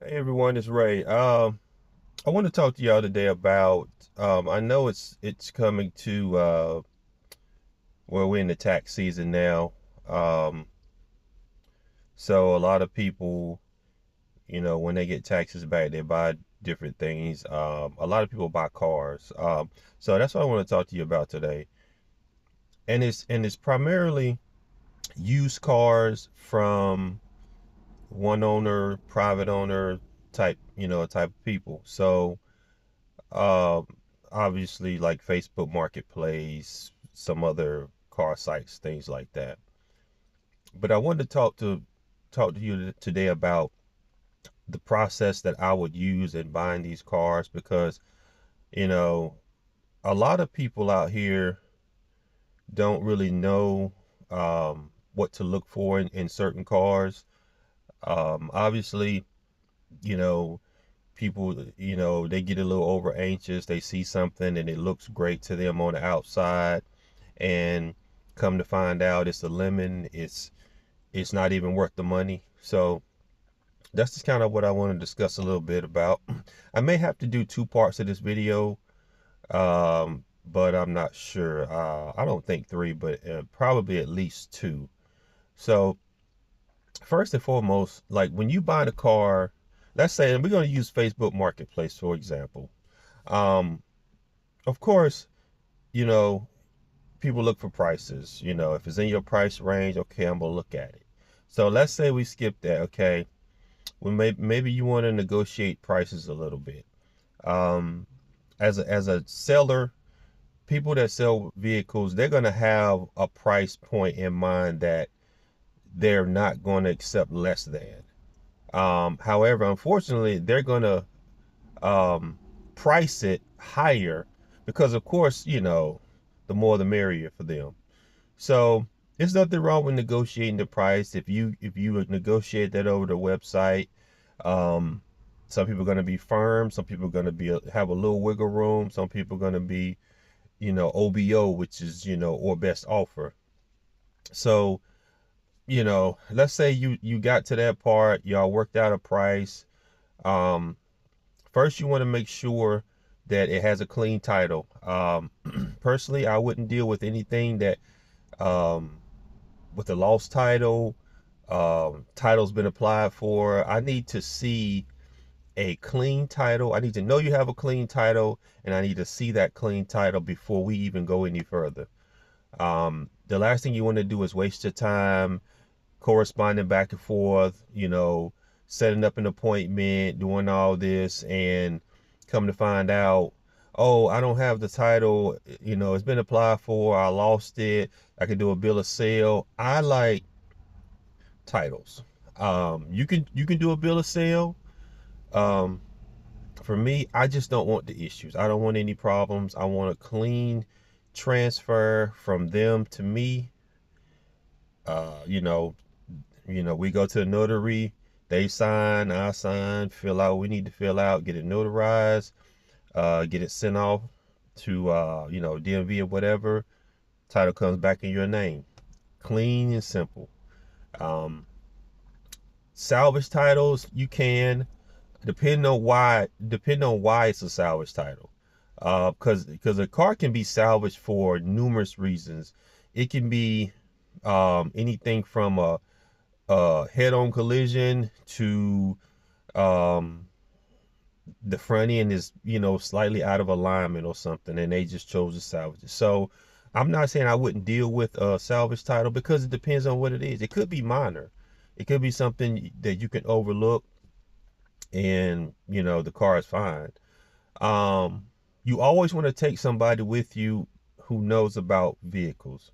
Hey everyone, it's Ray. I want to talk to y'all today about I know it's coming to well, we're in the tax season now. Um so a lot of people, when they get taxes back, they buy different things. A lot of people buy cars. So that's what I want to talk to you about today. And it's primarily used cars from one owner, private owner type of people. So Um, obviously like Facebook Marketplace, some other car sites, things like that. But I wanted to talk to you today about the process that I would use in buying these cars because, you know, a lot of people out here don't really know what to look for in certain cars. Obviously, you know, people, they get a little over anxious. They see something and it looks great to them on the outside, and come to find out it's a lemon. It's not even worth the money. So that's just kind of what I want to discuss a little bit about. I may have to do two parts of this video, but I'm not sure. I don't think three, but probably at least two. So first and foremost, like when you buy a car, let's say, and we're going to use Facebook Marketplace for example. Um, of course, you know, people look for prices. If it's in your price range, okay, I'm gonna look at it. So let's say we skip that. Okay, well, maybe you want to negotiate prices a little bit. Um, as a seller, people that sell vehicles, they're gonna have a price point in mind that they're not going to accept less than. However, unfortunately, they're gonna um, price it higher because, of course, the more the merrier for them. So there's nothing wrong with negotiating the price. If you would negotiate that over the website, um, some people are going to be firm. Some people are going to be have a little wiggle room. Some people are going to be, OBO, which is, or best offer. So, let's say you got to that part, y'all worked out a price. Um, First, you want to make sure that it has a clean title. Personally, I wouldn't deal with anything that um, with a lost title, title's been applied for. I need to see a clean title. I need to know you have a clean title, and I need to see that clean title before we even go any further. The last thing you want to do is waste your time corresponding back and forth, setting up an appointment, doing all this, and come to find out, oh, I don't have the title, it's been applied for, I lost it, I could do a bill of sale. I like titles. You can do a bill of sale. Um, for me, I just don't want the issues. I don't want any problems. I want a clean transfer from them to me. Uh, you know, we go to the notary, they sign, I sign, fill out what we need to fill out, get it notarized, get it sent off to DMV or whatever. Title comes back in your name. Clean and simple. Um, Salvage titles, you can, depending on why it's a salvage title. Because a car can be salvaged for numerous reasons. It can be anything from a head-on collision to um, the front end is, slightly out of alignment or something, and they just chose to salvage it. So I'm not saying I wouldn't deal with a salvage title because it depends on what it is. It could be minor. It could be something that you can overlook, and the car is fine. Um, you always want to take somebody with you who knows about vehicles.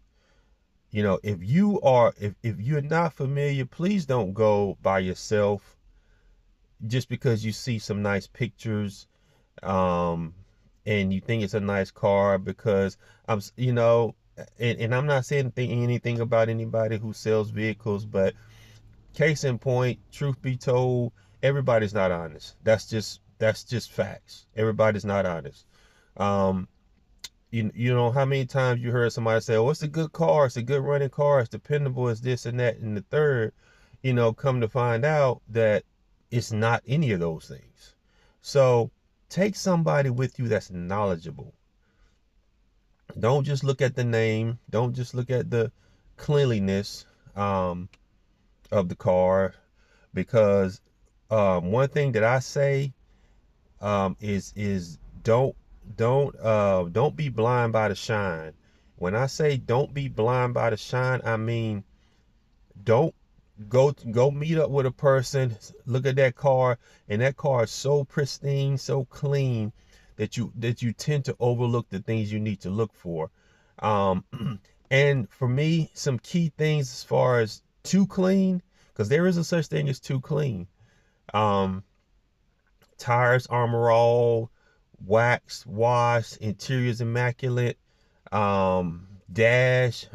If you're not familiar, please don't go by yourself just because you see some nice pictures, um, and you think it's a nice car. Because and I'm not saying anything about anybody who sells vehicles, but case in point, truth be told, everybody's not honest. That's just facts. Everybody's not honest. Um, you know how many times you heard somebody say, "Oh, it's a good car. It's a good running car. It's dependable. It's this and that and the third." Come to find out that it's not any of those things. So take somebody with you that's knowledgeable. Don't just look at the name. Don't just look at the cleanliness um, of the car, because one thing that I say is don't be blind by the shine. When I say don't be blind by the shine, I mean don't go meet up with a person, look at that car, and that car is so pristine, so clean that you tend to overlook the things you need to look for. Um, and for me, some key things as far as too clean, because there is a such thing as too clean. Um, Tires, armor all, waxed, washed, interiors immaculate, dash,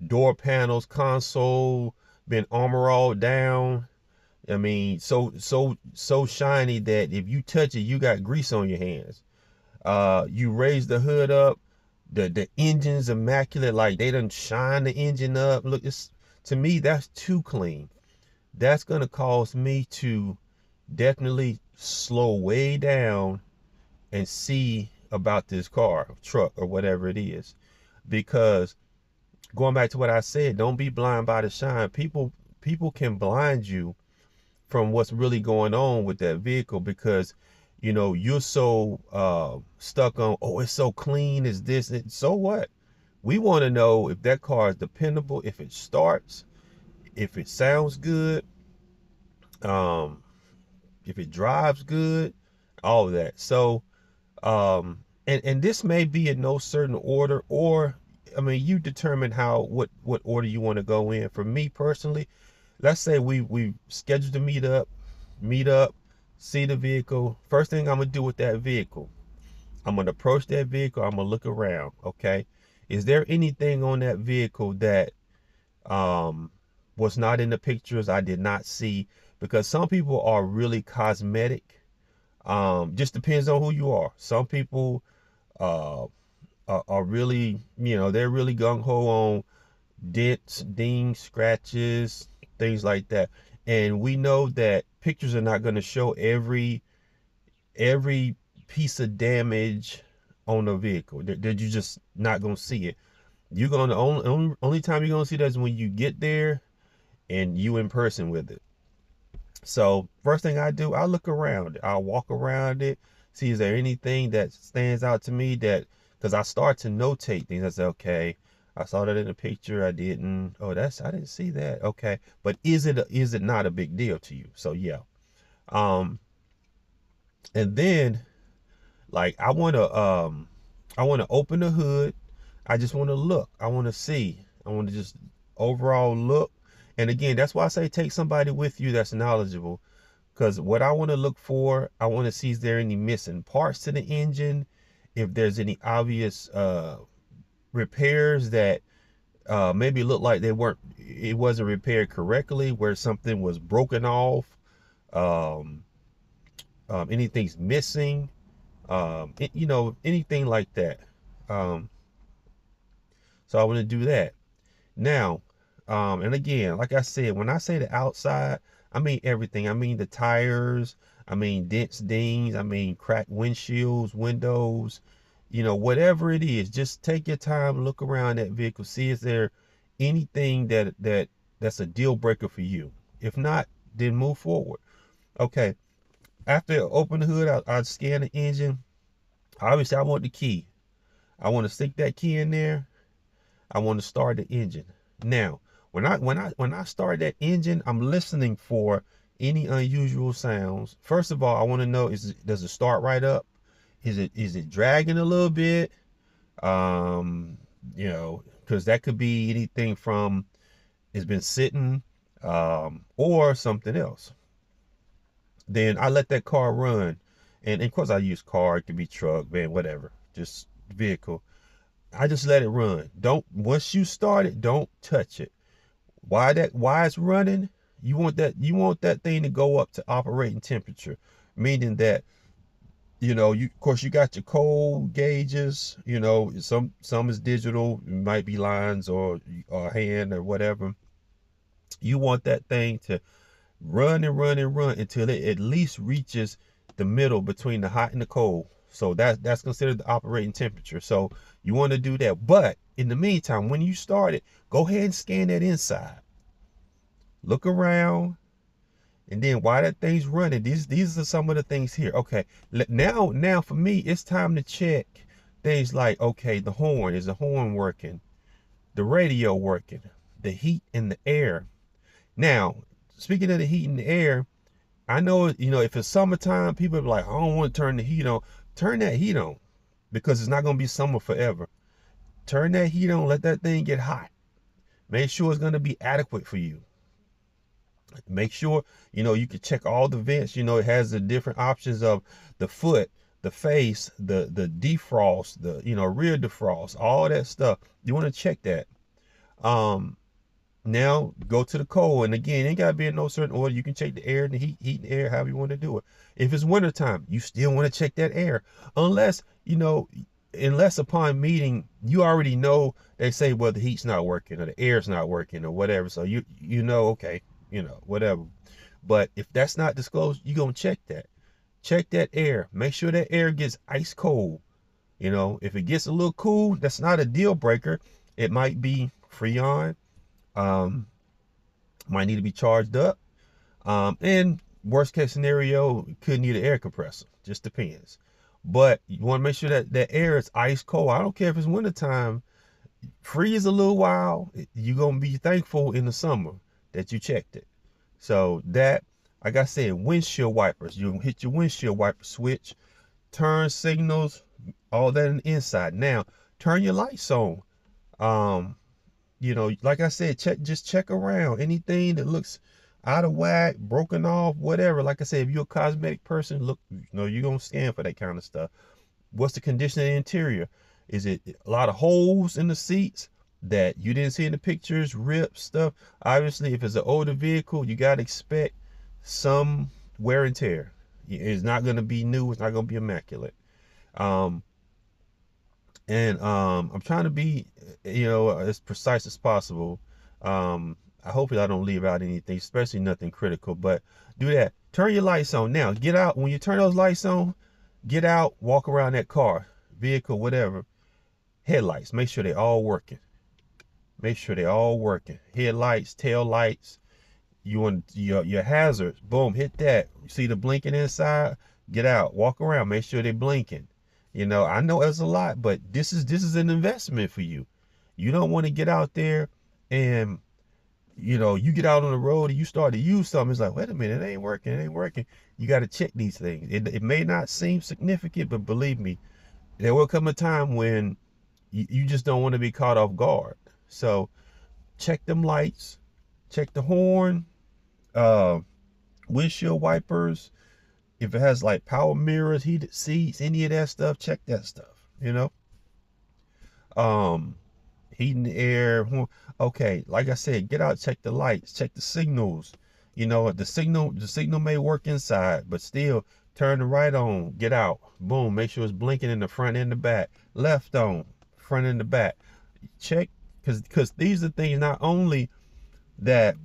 door panels, console, been armor all down. I mean, so shiny that if you touch it, you got grease on your hands. You raise the hood up, the engine's immaculate, like they done shine the engine up. Look, it's, to me, that's too clean. That's gonna cause me to definitely slow way down and see about this car, truck, or whatever it is. Because going back to what I said, don't be blind by the shine. People can blind you from what's really going on with that vehicle, because you're so stuck on, oh, it's so clean, is this it? So what? We want to know if that car is dependable, if it starts, if it sounds good, um if it drives good, all of that. So and this may be in no certain order, or I mean, you determine what order you want to go in. For me personally, let's say we scheduled to meet up, see the vehicle. First thing I'm gonna do with that vehicle, I'm gonna approach that vehicle, I'm gonna look around. Okay, is there anything on that vehicle that um was not in the pictures, I did not see? Because some people are really cosmetic. Just depends on who you are. Some people uh are really, they're really gung-ho on dents, dings, scratches, things like that. And we know that pictures are not going to show every piece of damage on a vehicle. That you're just not going to see it. You're going to only time you're going to see that is when you get there and you in person with it. So first thing I do, I look around. I'll walk around it, see is there anything that stands out to me, that because I start to notate things. I say, okay, I saw that in the picture. I didn't. Oh, I didn't see that. Okay, but is it not a big deal to you? So yeah. Um, and then like I want to open the hood. I just want to look. I want to see. I want to just overall look. And again, that's why I say take somebody with you that's knowledgeable. Because what I want to look for, I want to see, is there any missing parts to the engine? If there's any obvious repairs that maybe look like it wasn't repaired correctly, where something was broken off, um, anything's missing, anything like that. Um, so I want to do that. Now, and again, like I said, when I say the outside, I mean everything. I mean the tires, I mean dents, dings, I mean cracked windshields, windows, whatever it is. Just take your time, look around that vehicle, see is there anything that's a deal breaker for you. If not, then move forward. Okay. After I open the hood, I scan the engine. Obviously, I want the key. I want to stick that key in there. I want to start the engine. Now, when I start that engine, I'm listening for any unusual sounds. First of all, I want to know, does it start right up? Is it dragging a little bit? Because that could be anything from it's been sitting, or something else. Then I let that car run, and of course I use car. It could be truck, van, whatever, just vehicle. I just let it run. Once you start it, don't touch it. Why it's running? You want that thing to go up to operating temperature, meaning that of course you got your cold gauges. Some is digital, it might be lines or hand or whatever. You want that thing to Run and run and run until it at least reaches the middle between the hot and the cold. So that's considered the operating temperature. So you want to do that. But in the meantime, when you start it, go ahead and scan that inside. Look around. And then while that thing's running, these are some of the things here. Okay, now for me, it's time to check things like, okay, the horn, is the horn working? The radio working? The heat and the air. Now, speaking of the heat and the air, I know, if it's summertime, people are like, I don't want to turn the heat on. Turn that heat on, because it's not going to be summer forever. Turn that heat on, let that thing get hot. Make sure it's going to be adequate for you. Make sure, you can check all the vents. It has the different options of the foot, the face, the defrost, the, rear defrost, all that stuff. You want to check that. Now go to the cold. And again, it ain't got to be in no certain order. You can check the air and the heat and the air, however you want to do it. If it's wintertime, you still want to check that air. Unless upon meeting, you already know, they say, well, the heat's not working or the air's not working or whatever. So okay, whatever. But if that's not disclosed, you're going to check that. Check that air. Make sure that air gets ice cold. If it gets a little cool, that's not a deal breaker. It might be Freon. Might need to be charged up. And worst case scenario, could need an air compressor. Just depends. But you want to make sure that that air is ice cold. I don't care if it's wintertime. Freeze a little while. You're going to be thankful in the summer that you checked it. So that, like I said, windshield wipers. You hit your windshield wiper switch, turn signals, all that in the inside. Now, turn your lights on. Like I said, just check around. Anything that looks out of whack, broken off, whatever. Like I said, if you're a cosmetic person, look, you're going to scan for that kind of stuff. What's the condition of the interior? Is it a lot of holes in the seats that you didn't see in the pictures, rips, stuff? Obviously, if it's an older vehicle, you got to expect some wear and tear. It's not going to be new. It's not going to be immaculate. I'm trying to be, as precise as possible. Hopefully I don't leave out anything, especially nothing critical, but do that. Turn your lights on. Now, get out. When you turn those lights on, get out, walk around that car, vehicle, whatever. Headlights, make sure they're all working. Make sure they're all working. Headlights, tail lights. You want your hazards, boom, hit that. You see the blinking inside? Get out, walk around, make sure they're blinking. I know it's a lot, but this is an investment for you. You don't want to get out there and you get out on the road and you start to use something. It's like, wait a minute, it ain't working. You got to check these things. It may not seem significant, but believe me, there will come a time when you just don't want to be caught off guard. So check them lights, check the horn, windshield wipers. If it has like power mirrors, heated seats, any of that stuff, check that stuff. Heating the air. Okay, like I said, get out, check the lights, check the signals. The signal may work inside, but still turn the right on, get out, boom, make sure it's blinking in the front and the back. Left on, front and the back. Check, because these are things not only that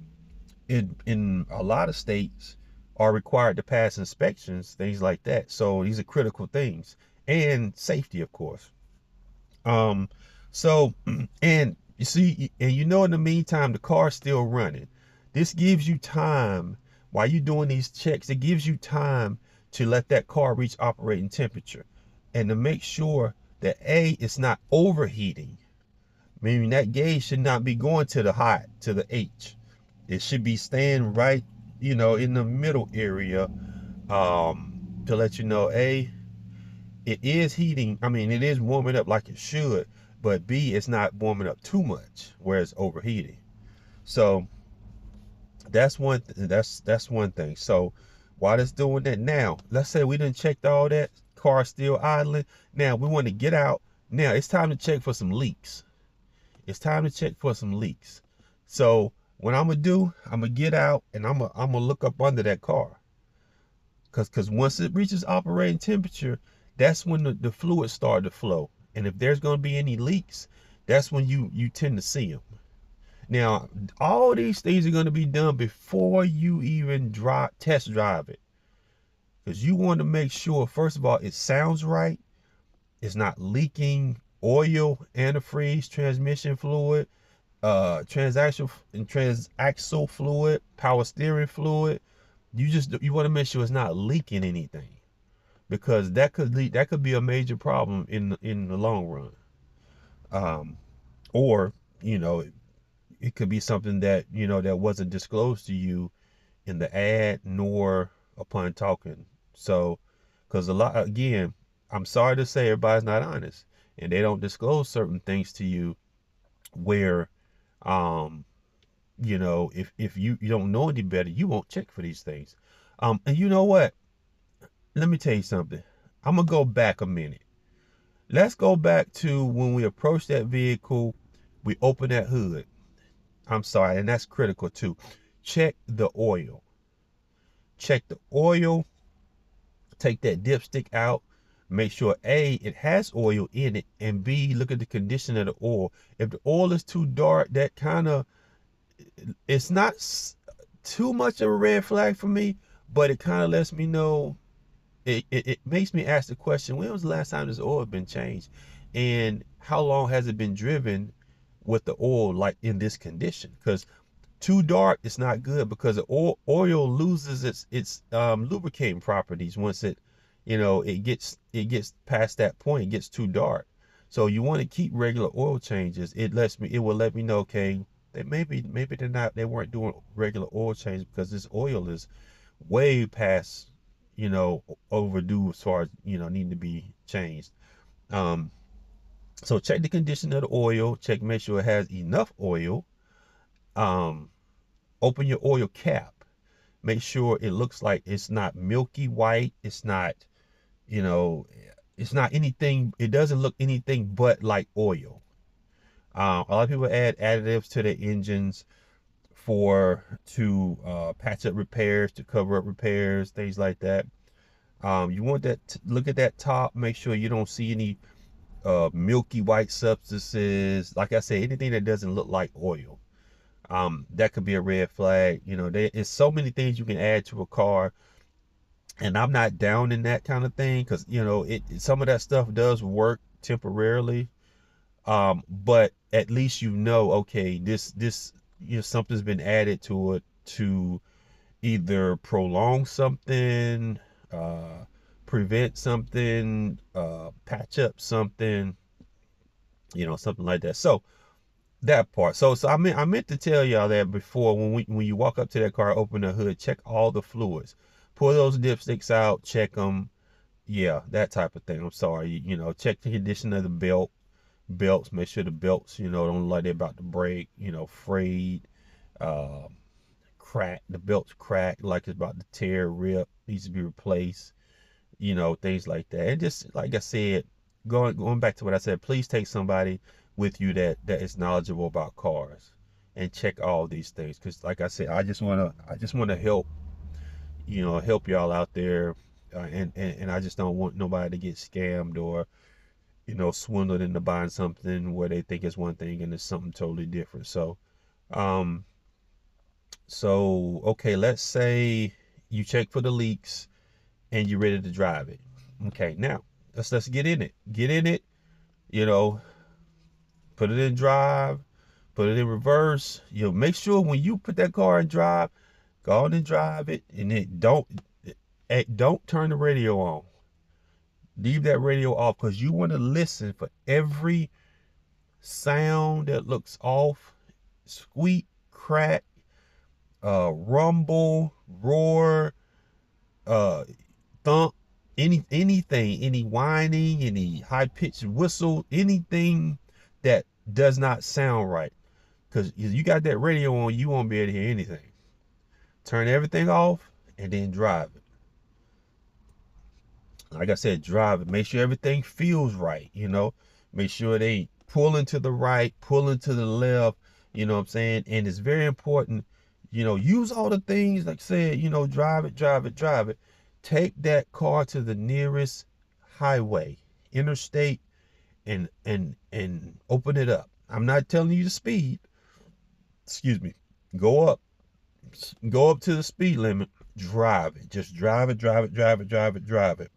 in a lot of states are required to pass inspections, things like that. So these are critical things, and safety, of course. So, and you see, and in the meantime, the car's still running. This gives you time while you're doing these checks. It gives you time to let that car reach operating temperature, and to make sure that it's not overheating. Meaning that gauge should not be going to the hot, to the H. It should be staying right, in the middle area, to let you know, A, it is heating. I mean, it is warming up like it should, but B, it's not warming up too much where it's overheating. So that's one thing. So while it's doing that, now let's say we done checked all that, car still idling. Now we want to get out. Now it's time to check for some leaks. So what I'm gonna do, I'm gonna get out and I'm gonna look up under that car, because once it reaches operating temperature, that's when the fluids start to flow. And if there's gonna be any leaks, that's when you tend to see them. Now, all these things are going to be done before you even test drive it. Because you want to make sure, first of all, it sounds right. It's not leaking oil, antifreeze, transmission fluid, transaxle fluid, power steering fluid. You want to make sure it's not leaking anything, because that could be a major problem in the long run. Or you know, it could be something that that wasn't disclosed to you in the ad nor upon talking. So, because a lot, again, I'm sorry to say everybody's not honest, and they don't disclose certain things to you where, um, if you don't know any better, you won't check for these things. And you know what? Let me tell you something. I'm gonna go back a minute. Let's go back to when we approached that vehicle, we opened that hood. I'm sorry, and that's critical too. Check the oil. Check the oil. Take that dipstick out. Make sure A, it has oil in it, and B, look at the condition of the oil. If the oil is too dark, that kind of, it's not too much of a red flag for me, but it kind of lets me know. It makes me ask the question: when was the last time this oil been changed, and how long has it been driven with the oil like in this condition? Because too dark, it's not good, because the oil loses its lubricating properties once it gets past that point. It gets too dark. So you want to keep regular oil changes. It will let me know, okay, that maybe they weren't doing regular oil changes because this oil is way past overdue as far as needing to be changed. So check the condition of the oil. Make sure it has enough oil. Open your oil cap. Make sure it looks like it's not milky white. It's not, it's not anything. It doesn't look anything but like oil. A lot of people add additives to their engines to patch up repairs, to cover up repairs, things like that. You want look at that top. Make sure you don't see any milky white substances. Like I say, anything that doesn't look like oil. That could be a red flag. There is so many things you can add to a car, and I'm not down in that kind of thing, because some of that stuff does work temporarily. But at least okay, this something's been added to it to either prolong something, prevent something, patch up something, something like that. So that part. So I meant to tell y'all that before. When you walk up to that car, open the hood, check all the fluids, pull those dipsticks out, check them. Yeah, that type of thing. I'm sorry. Check the condition of the belts. Make sure the belts, don't look like they're about to break. Frayed, cracked. The belt's cracked, like it's about to tear, rip. Needs to be replaced. Things like that. And just like I said, going back to what I said, please take somebody with you that is knowledgeable about cars, and check all these things, because like I said, I just want to help help y'all out there, and I just don't want nobody to get scammed or swindled into buying something where they think it's one thing and it's something totally different. So okay, let's say you check for the leaks and you're ready to drive it. Okay, now let's get in it. Put it in drive, put it in reverse. Make sure when you put that car in drive, go on and drive it, and then don't turn the radio on. Leave that radio off, because you want to listen for every sound that looks off: squeak, crack, rumble, roar, thump, anything, any whining, any high pitched whistle, anything that does not sound right. Because you got that radio on, you won't be able to hear anything. Turn everything off and then drive it. Like I said, drive it. Make sure everything feels right. Make sure they pulling to the right, pulling to the left. You know what I'm saying? And it's very important. Use all the things, like I said, drive it. Take that car to the nearest highway, interstate, and open it up. I'm not telling you to speed. excuse me, go up, go up to the speed limit, drive it. Just drive it, drive it, drive it, drive it, drive it.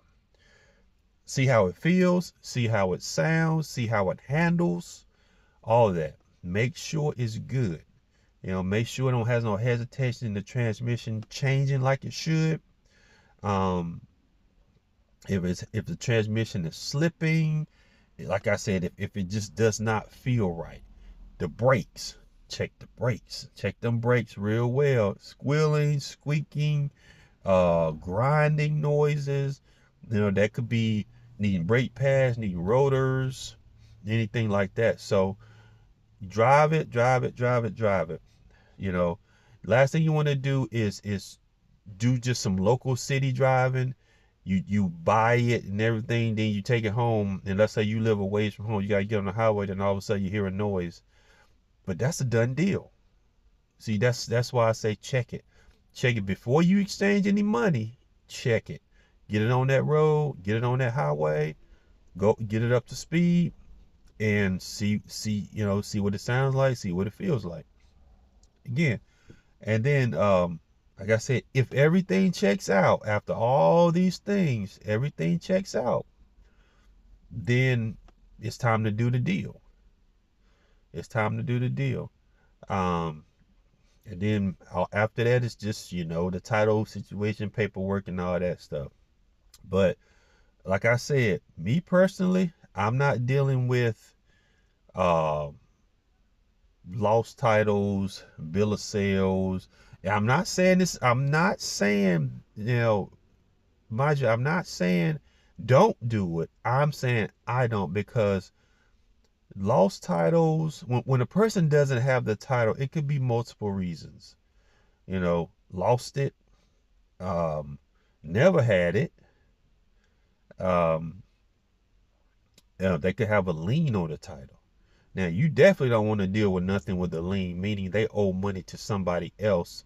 See how it feels, see how it sounds, see how it handles, all of that. Make sure it's good. You know, make sure it don't has no hesitation in the transmission changing like it should. Um, if the transmission is slipping, like I said, if it just does not feel right. The brakes, check the brakes. Check them brakes real well. Squealing, squeaking, grinding noises. You know, that could be needing brake pads, needing rotors, anything like that. So drive it, drive it, drive it, drive it. You know, last thing you want to do is do just some local city driving. You buy it and everything, then you take it home, and let's say you live a ways from home, you gotta get on the highway, then all of a sudden you hear a noise. But that's a done deal. See, that's why I say check it. Check it before you exchange any money. Check it. Get it on that road, get it on that highway, go get it up to speed, and see see what it sounds like, see what it feels like. Again, and then like I said, if everything checks out after all these things, everything checks out, then it's time to do the deal. It's time to do the deal. Um, and then after that, it's just, the title situation, paperwork, and all that stuff. But like I said, me personally, I'm not dealing with uh, lost titles, bill of sales. And I'm not saying this, I'm not saying, mind you, I'm not saying don't do it. I'm saying I don't, because lost titles, when a person doesn't have the title, it could be multiple reasons. Lost it, um, never had it. Um, they could have a lien on the title. Now, you definitely don't want to deal with nothing with a lien, meaning they owe money to somebody else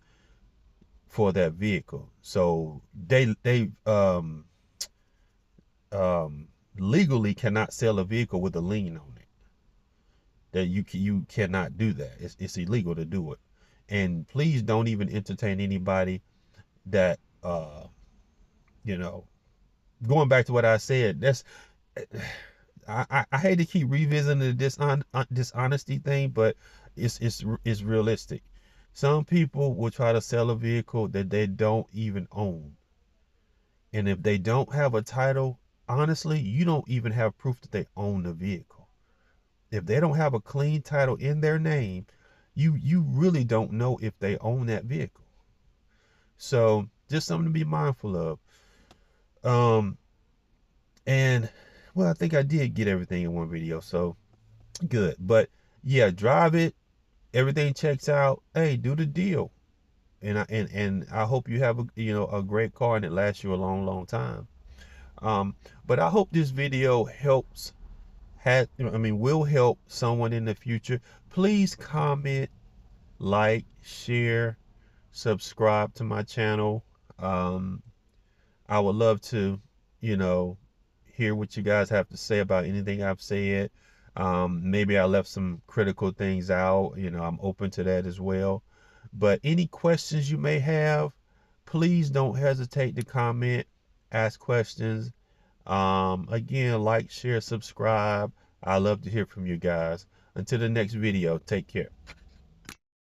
for that vehicle. So they legally cannot sell a vehicle with a lien on it. That you cannot do that. It's illegal to do it. And please don't even entertain anybody that going back to what I said. That's I hate to keep revisiting the dishonesty thing, but it's realistic. Some people will try to sell a vehicle that they don't even own. And if they don't have a title, honestly, you don't even have proof that they own the vehicle. If they don't have a clean title in their name, you really don't know if they own that vehicle. So just something to be mindful of. And well, I think I did get everything in one video, so good. But yeah, drive it. Everything checks out. Hey, do the deal. And I hope you have a great car and it lasts you a long, long time. But I hope this video will help someone in the future. Please comment, like, share, subscribe to my channel. I would love to, hear what you guys have to say about anything I've said. Maybe I left some critical things out. I'm open to that as well. But any questions you may have, please don't hesitate to comment, ask questions. Again, like, share, subscribe. I love to hear from you guys. Until the next video, take care.